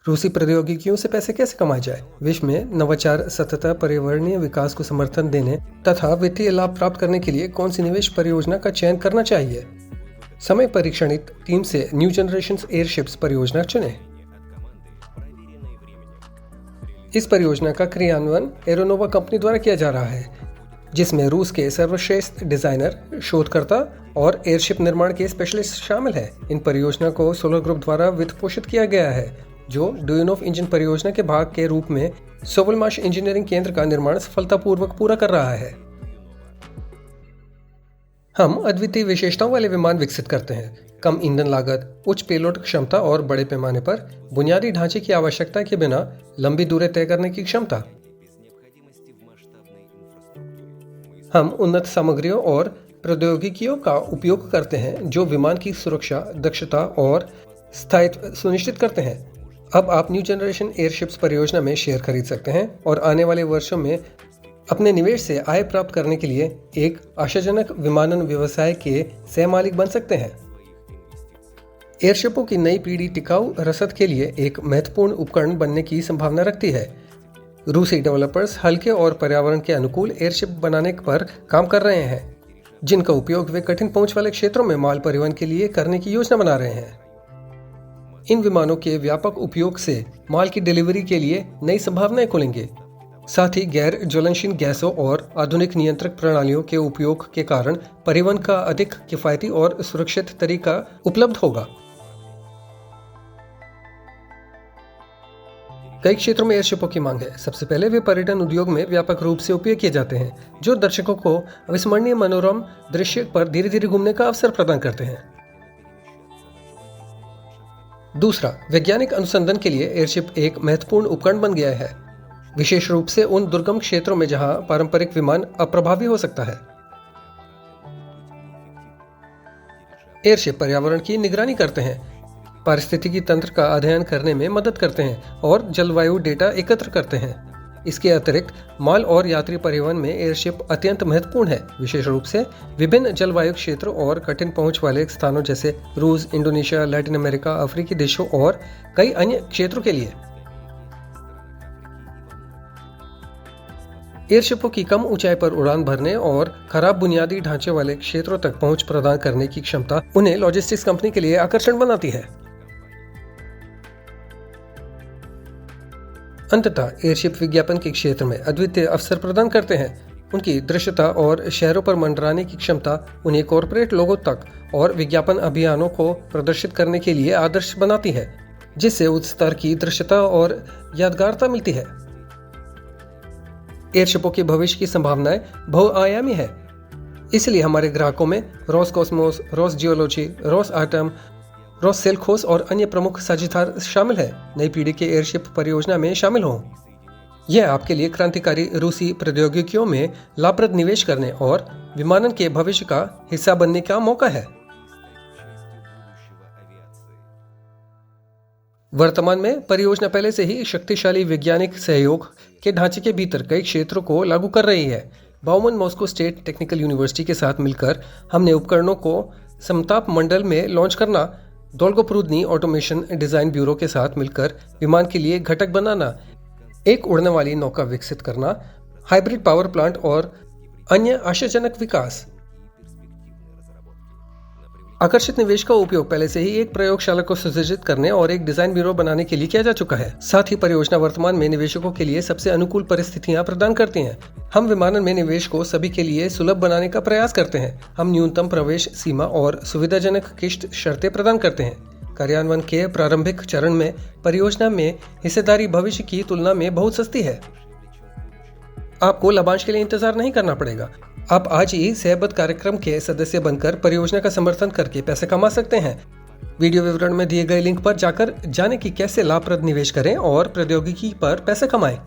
रूसी प्रौद्योगिकियों से पैसे कैसे कमाए जाए, विश्व में नवाचार, सतत पर्यावरणीय विकास को समर्थन देने तथा वित्तीय लाभ प्राप्त करने के लिए कौन सी निवेश परियोजना का चयन करना चाहिए। समय परीक्षणित टीम से न्यू जनरेशन एयरशिप्स परियोजना चुनें। इस परियोजना का क्रियान्वयन एरोनोवा कंपनी द्वारा किया जा रहा है, जिसमें रूस के सर्वश्रेष्ठ डिजाइनर, शोधकर्ता और एयरशिप निर्माण के स्पेशलिस्ट शामिल हैं। इन परियोजना को सोलर ग्रुप द्वारा वित्त पोषित किया गया है, जो डुयोनोव इंजन परियोजना के भाग के रूप में सोवलमाश इंजीनियरिंग केंद्र का निर्माण सफलतापूर्वक पूरा कर रहा है। हम अद्वितीय विशेषताओं वाले विमान विकसित करते हैं। कम ईंधन लागत, उच्च पेलोड क्षमता और बड़े पैमाने पर बुनियादी ढांचे की आवश्यकता के बिना लंबी दूरी तय करने की क्षमता। हम उन्नत सामग्रियों और प्रौद्योगिकियों का उपयोग करते हैं जो विमान की सुरक्षा, दक्षता और स्थायित्व सुनिश्चित करते हैं। अब आप न्यू जनरेशन एयरशिप्स परियोजना में शेयर खरीद सकते हैं और आने वाले वर्षों में अपने निवेश से आय प्राप्त करने के लिए एक आशाजनक विमानन व्यवसाय के सह मालिक बन सकते हैं। एयरशिपों की नई पीढ़ी टिकाऊ रसद के लिए एक महत्वपूर्ण उपकरण बनने की संभावना रखती है। रूसी डेवलपर्स हल्के और पर्यावरण के अनुकूल एयरशिप बनाने पर काम कर रहे हैं, जिनका उपयोग वे कठिन पहुंच वाले क्षेत्रों में माल परिवहन के लिए करने की योजना बना रहे हैं। इन विमानों के व्यापक उपयोग से माल की डिलीवरी के लिए नई संभावनाएं खुलेंगे। साथ ही गैर ज्वलनशील गैसों और आधुनिक नियंत्रक प्रणालियों के उपयोग के कारण परिवहन का अधिक किफायती और सुरक्षित तरीका उपलब्ध होगा। कई क्षेत्रों में एयरशिपों की मांग है। सबसे पहले वे पर्यटन उद्योग में व्यापक रूप से उपयोग किए जाते हैं, जो दर्शकों को अविस्मरणीय मनोरम दृश्य पर धीरे धीरे घूमने का अवसर प्रदान करते हैं। दूसरा, वैज्ञानिक अनुसंधान के लिए एयरशिप एक महत्वपूर्ण उपकरण बन गया है, विशेष रूप से उन दुर्गम क्षेत्रों में जहां पारंपरिक विमान अप्रभावी हो सकता है। एयरशिप पर्यावरण की निगरानी करते हैं, पारिस्थितिकी तंत्र का अध्ययन करने में मदद करते हैं और जलवायु डेटा एकत्र करते हैं। इसके अतिरिक्त माल और यात्री परिवहन में एयरशिप अत्यंत महत्वपूर्ण है, विशेष रूप से विभिन्न जलवायु क्षेत्रों और कठिन पहुंच वाले स्थानों जैसे रूस, इंडोनेशिया, लैटिन अमेरिका, अफ्रीकी देशों और कई अन्य क्षेत्रों के लिए। एयरशिपों की कम ऊंचाई पर उड़ान भरने और खराब बुनियादी ढांचे वाले क्षेत्रों तक पहुंच प्रदान करने की क्षमता उन्हें लॉजिस्टिक्स कंपनी के लिए आकर्षण बनाती है। अंततः एयरशिप विज्ञापन के क्षेत्र में अद्वितीय अवसर प्रदान करते हैं। उनकी दृश्यता और शहरों पर मंडराने की क्षमता उन्हें कॉर्पोरेट लोगों तक और विज्ञापन अभियानों को प्रदर्शित करने के लिए आदर्श बनाती है, जिससे उच्च स्तर की दृश्यता और यादगारता मिलती है। एयरशिपों के भविष्य की संभावनाएं बहुआयामी है, इसलिए हमारे ग्राहकों में रोसकॉस्मोस, रोसजियोलॉजी, रोसएटम, रोससेल्खोस और अन्य प्रमुख साझेदार शामिल है। नई पीढ़ी के एयरशिप परियोजना में शामिल हों। यह आपके लिए क्रांतिकारी रूसी प्रौद्योगिकियों में लाभप्रद निवेश करने और विमानन के भविष्य का हिस्सा बनने का मौका है। वर्तमान में परियोजना पहले से ही शक्तिशाली वैज्ञानिक सहयोग के ढांचे के भीतर कई क्षेत्रों को लागू कर रही है। Bowman Moscow state technical university के साथ मिलकर हमने उपकरणों को समताप मंडल में लॉन्च करना, दोल्गोप्रुदनी ऑटोमेशन डिजाइन ब्यूरो के साथ मिलकर विमान के लिए घटक बनाना, एक उड़ने वाली नौका विकसित करना, हाइब्रिड पावर प्लांट और अन्य आशाजनक विकास। आकर्षित निवेश का उपयोग पहले से ही एक प्रयोगशाला को सुसज्जित करने और एक डिजाइन ब्यूरो बनाने के लिए किया जा चुका है। साथ ही परियोजना वर्तमान में निवेशकों के लिए सबसे अनुकूल परिस्थितियां प्रदान करती हैं। हम विमानन में निवेश को सभी के लिए सुलभ बनाने का प्रयास करते हैं। हम न्यूनतम प्रवेश सीमा और सुविधाजनक किश्त शर्तें प्रदान करते हैं। कार्यान्वयन के प्रारंभिक चरण में परियोजना में हिस्सेदारी भविष्य की तुलना में बहुत सस्ती है। आपको लाभांश के लिए इंतजार नहीं करना पड़ेगा। आप आज ही सहबद्ध कार्यक्रम के सदस्य बनकर परियोजना का समर्थन करके पैसे कमा सकते हैं। वीडियो विवरण में दिए गए लिंक पर जाकर जाने की कैसे लाभप्रद निवेश करें और प्रौद्योगिकी पर पैसे कमाएं।